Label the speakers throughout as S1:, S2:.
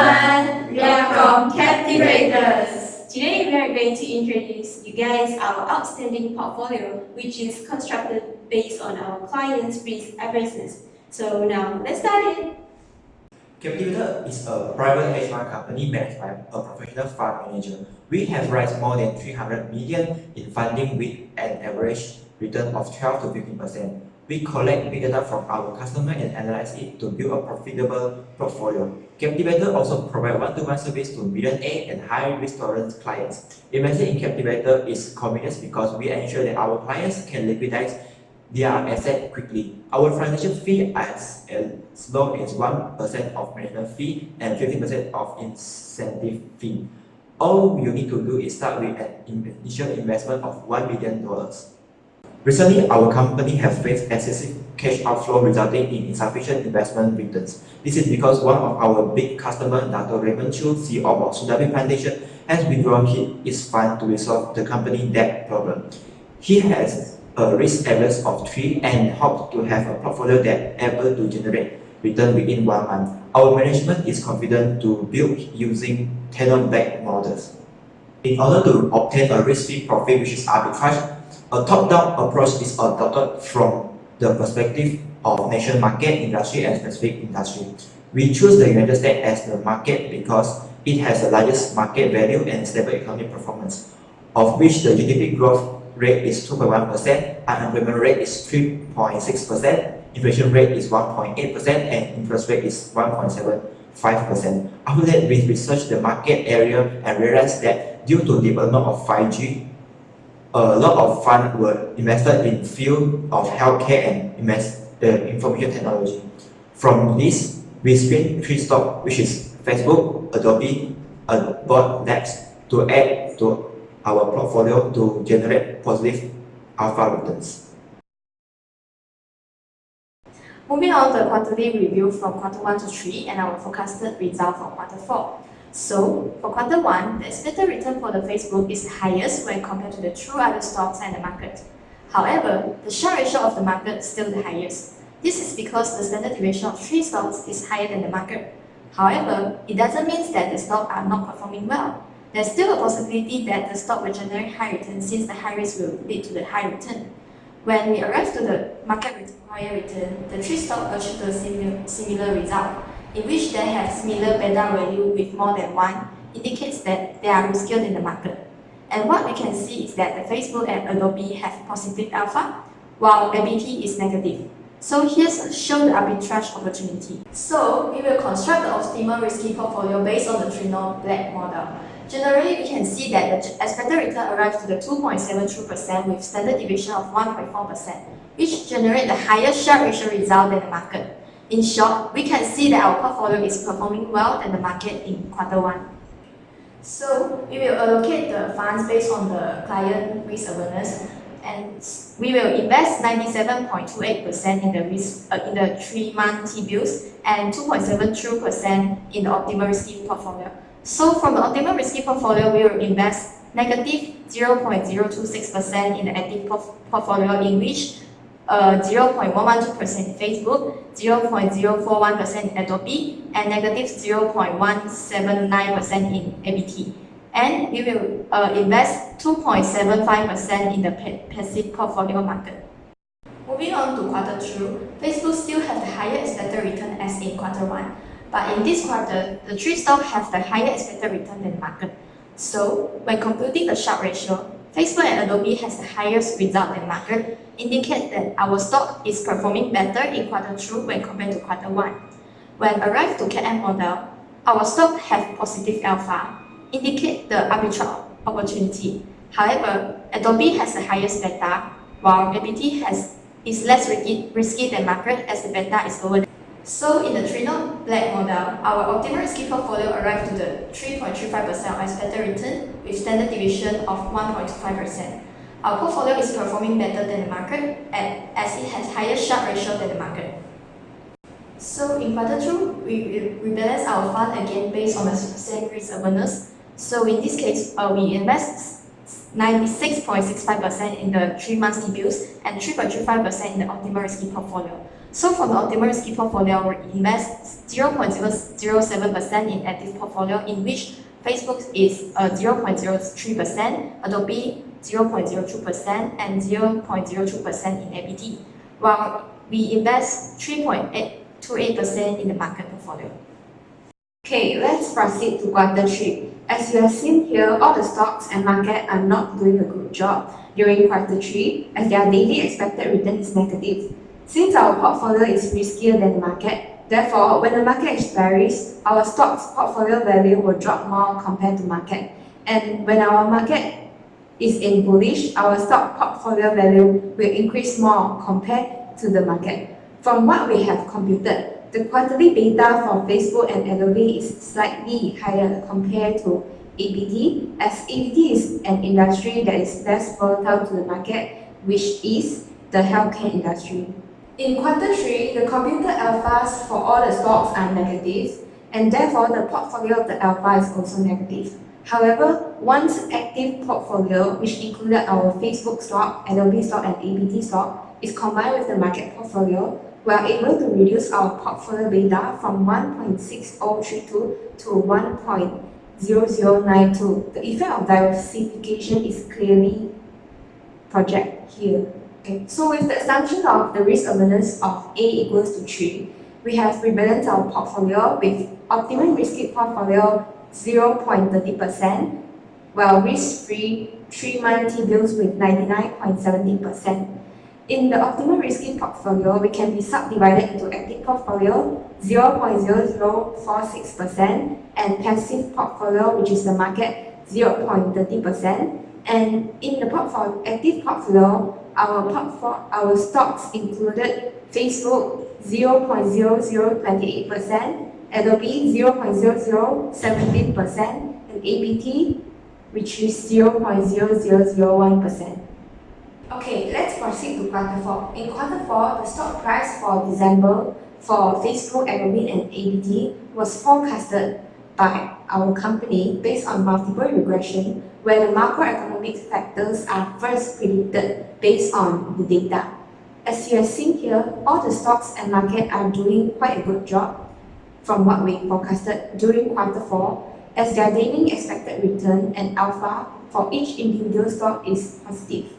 S1: everyone, we are from Captivators.
S2: Today we are going to introduce you guys our outstanding portfolio, which is constructed based on our clients' risk averseness. So now let's start it.
S3: Captivator is a private hedge fund company managed by a professional fund manager. We have raised more than 300 million in funding with an average return of 12 to 15%. We collect big data from our customer and analyze it to build a profitable portfolio. Captivator also provides one-to-one service to million A and high risk tolerance clients. Investing in Captivator is convenience because we ensure that our clients can liquidize their asset quickly. Our transaction fee is as low as 1% of management fee and 15% of incentive fee. All you need to do is start with an initial investment of $1 billion. Recently, our company has faced excessive cash outflow resulting in insufficient investment returns. This is because one of our big customers, Dr. Raymond Chu, CEO of Sundari Plantation, has withdrawn his fund to resolve the company debt problem. He has a risk averse of 3 and hopes to have a portfolio that able to generate return within 1 month. Our management is confident to build using Treynor-backed models. In order to obtain a risk-free profit which is arbitrage, a top-down approach is adopted from the perspective of national market, industry, and specific industry. We choose the United States as the market because it has the largest market value and stable economic performance, of which the GDP growth rate is 2.1%, unemployment rate is 3.6%, inflation rate is 1.8%, and interest rate is 1.75%. After that, we researched the market area and realized that due to development of 5G, a lot of funds were invested in field of healthcare and information technology. From this, we screened 3 stocks, which is Facebook, Adobe, and Board Labs, to add to our portfolio to generate positive alpha returns.
S1: Moving on to the quarterly review from quarter 1 to 3 and our forecasted result for quarter 4. So, for quarter 1, the expected return for the Facebook is highest when compared to the 2 other stocks and the market. However, the Sharpe ratio of the market is still the highest. This is because the standard deviation of 3 stocks is higher than the market. However, it doesn't mean that the stocks are not performing well. There's still a possibility that the stock will generate high return since the high risk will lead to the high return. When we arrive to the market required return, the 3 stocks achieve a similar result, in which they have similar beta value with more than 1, indicates that they are riskier than the market. And what we can see is that the Facebook and Adobe have positive alpha, while ABT is negative. So here's show the arbitrage opportunity. So we will construct the optimal risky portfolio based on the Treynor-backed model. Generally, we can see that the expected return arrives to the 2.72% with standard deviation of 1.4%, which generate the highest Sharpe ratio result than the market. In short, we can see that our portfolio is performing well than the market in quarter 1. So, we will allocate the funds based on the client risk awareness, and we will invest 97.28% in the 3-month T-bills and 2.72% in the optimal risky portfolio. So, from the optimal risky portfolio, we will invest negative 0.026% in the active portfolio, in which 0.112% in Facebook, 0.041% in Adobe, and negative 0.179% in ABT. And we will invest 2.75% in the passive portfolio market. Moving on to quarter 2, Facebook still have the higher expected return as in quarter 1. But in this quarter, the 3 stocks have the higher expected return than the market. So, when computing the Sharpe ratio, Facebook and Adobe has the highest result than market, indicate that our stock is performing better in quarter 2 when compared to quarter 1. When arrived to KM model, our stock have positive alpha, indicate the arbitrage opportunity. However, Adobe has the highest beta, while ABT is less risky than market as the beta is lower. So in the Treynor-backed model, our optimal risky portfolio arrived to the 3.35% of expected return with standard deviation of 1.25%. Our portfolio is performing better than the market as it has higher Sharpe ratio than the market. So in quarter 2, we rebalance our fund again based on the same risk awareness. So in this case, we invest 96.65% in the 3-month T-bills and 3.35% in the optimal risky portfolio. So for the optimal risky portfolio, we invest 0.007% in active portfolio, in which Facebook is 0.03%, Adobe 0.02%, and 0.02% in ABT, while we invest 3.28% in the market portfolio.
S2: Okay, let's proceed to quarter 3. As you have seen here, all the stocks and market are not doing a good job during quarter 3 as their daily expected return is negative. Since our portfolio is riskier than the market, therefore, when the market expires, our stocks portfolio value will drop more compared to market. And when our market is in bullish, our stock portfolio value will increase more compared to the market. From what we have computed, the quarterly beta for Facebook and Adobe is slightly higher compared to ABT, as ABT is an industry that is less volatile to the market, which is the healthcare industry. In quarter 3, the computed alphas for all the stocks are negative, and therefore the portfolio of the alpha is also negative. However, once active portfolio, which included our Facebook stock, Adobe stock, and ABT stock, is combined with the market portfolio, we are able to reduce our portfolio beta from 1.6032 to 1.0092. The effect of diversification is clearly projected here. Okay, so with the assumption of the risk awareness of A equals to 3, we have rebalanced our portfolio with optimum risky portfolio 0.30%, while risk-free 3-month T-bills with 99.70%. In the optimal risky portfolio, we can be subdivided into active portfolio 0.0046% and passive portfolio, which is the market, 0.30%. And in the active portfolio, our stocks included Facebook 0.0028%, Adobe 0.0017%, and ABT, which is 0.0001%. Okay, let's proceed to quarter 4. In quarter 4, the stock price for December for Facebook, Adobe, and ABT was forecasted by our company based on multiple regression, where the macroeconomic factors are first predicted based on the data. As you have seen here, all the stocks and market are doing quite a good job from what we forecasted during quarter 4, as their daily expected return and alpha for each individual stock is positive.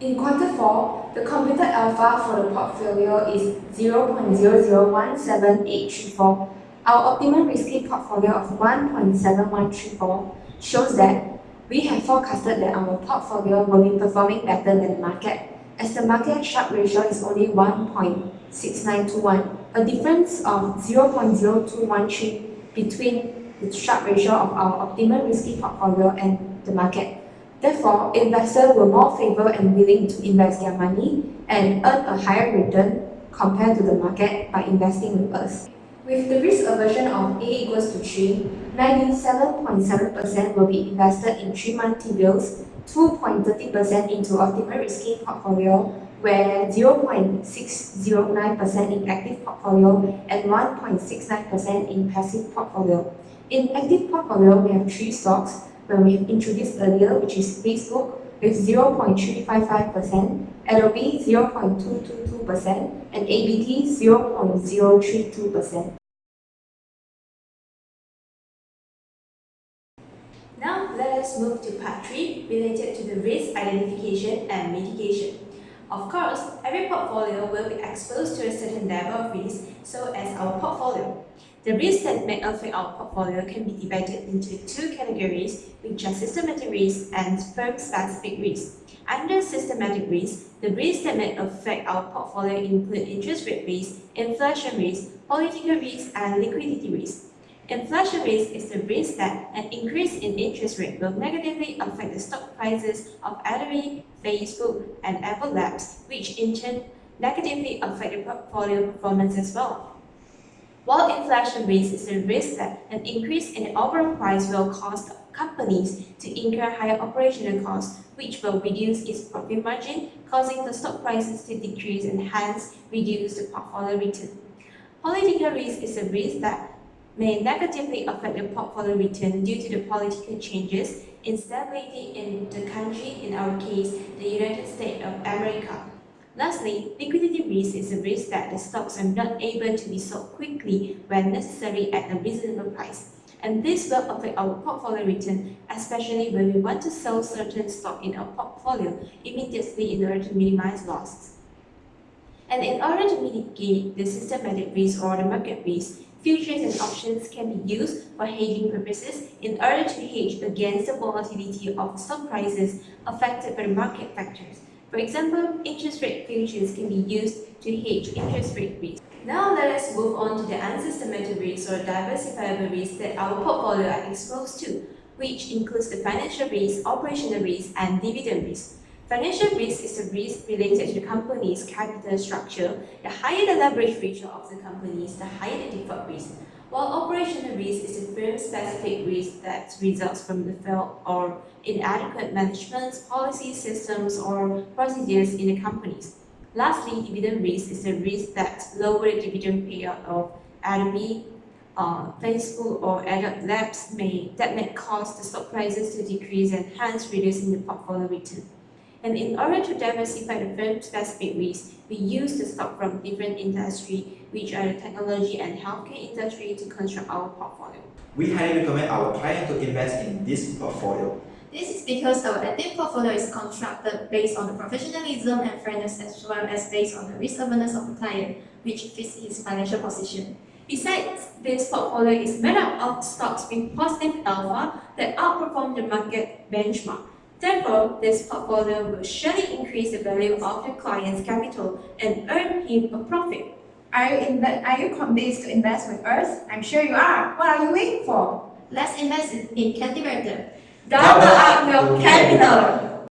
S2: In quarter 4, the computed alpha for the portfolio is 0.001784. Our optimum risky portfolio of 1.7134 shows that we have forecasted that our portfolio will be performing better than the market, as the market Sharpe ratio is only 1.6921, a difference of 0.0213 between the Sharpe ratio of our optimal risky portfolio and the market. Therefore, investors were more favourable and willing to invest their money and earn a higher return compared to the market by investing with us. With the risk aversion of A equals to 3, 97.7% will be invested in 3-month T-bills, 2.30% into optimal risky portfolio, where 0.609% in active portfolio and 1.69% in passive portfolio. In active portfolio, we have 3 stocks where we have introduced earlier, which is Facebook with 0.355%, Adobe 0.222%, and ABT 0.032%. Now let us move to part 3 related to the risk identification and mitigation. Of course, every portfolio will be exposed to a certain level of risk, so as our portfolio. The risks that may affect our portfolio can be divided into 2 categories, which are systematic risk and firm-specific risk. Under systematic risk, the risks that may affect our portfolio include interest rate risk, inflation risk, political risk, and liquidity risk. Inflation risk is the risk that an increase in interest rate will negatively affect the stock prices of Adobe, Facebook, and Apple Labs, which in turn negatively affect the portfolio performance as well. While inflation risk is the risk that an increase in the overall price will cause companies to incur higher operational costs, which will reduce its profit margin, causing the stock prices to decrease and hence reduce the portfolio return. Political risk is a risk that may negatively affect the portfolio return due to the political changes, instability in the country, in our case, the United States of America.
S1: Lastly, liquidity risk is a risk that the stocks are not able to be sold quickly when necessary at a reasonable price. And this will affect our portfolio return, especially when we want to sell certain stock in our portfolio immediately in order to minimize losses. And in order to mitigate the systematic risk or the market risk, futures and options can be used for hedging purposes in order to hedge against the volatility of stock prices affected by the market factors. For example, interest rate futures can be used to hedge interest rate risk. Now let us move on to the unsystematic risk or diversifiable risk that our portfolio are exposed to, which includes the financial risk, operational risk, and dividend risk. Financial risk is a risk related to the company's capital structure. The higher the leverage ratio of the companies, the higher the default risk. While operational risk is a firm-specific risk that results from the failed or inadequate management, policy systems, or procedures in the companies. Lastly, dividend risk is a risk that lower the dividend payout of Adobe, Facebook, or Adobe Labs may cause the stock prices to decrease and hence reducing the portfolio return. And in order to diversify the firm-specific risk, we use the stock from different industries, which are the technology and healthcare industry, to construct our portfolio.
S3: We highly recommend our client to invest in this portfolio.
S1: This is because our active portfolio is constructed based on the professionalism and fairness as well as based on the risk awareness of the client, which fits his financial position. Besides, this portfolio is made up of stocks with positive alpha that outperform the market benchmark. Therefore, this portfolio will surely increase the value of the client's capital and earn him a profit.
S2: Are you convinced to invest with us? I'm sure you are. What are you waiting for?
S1: Let's invest in cultivator.
S2: Double up your capital!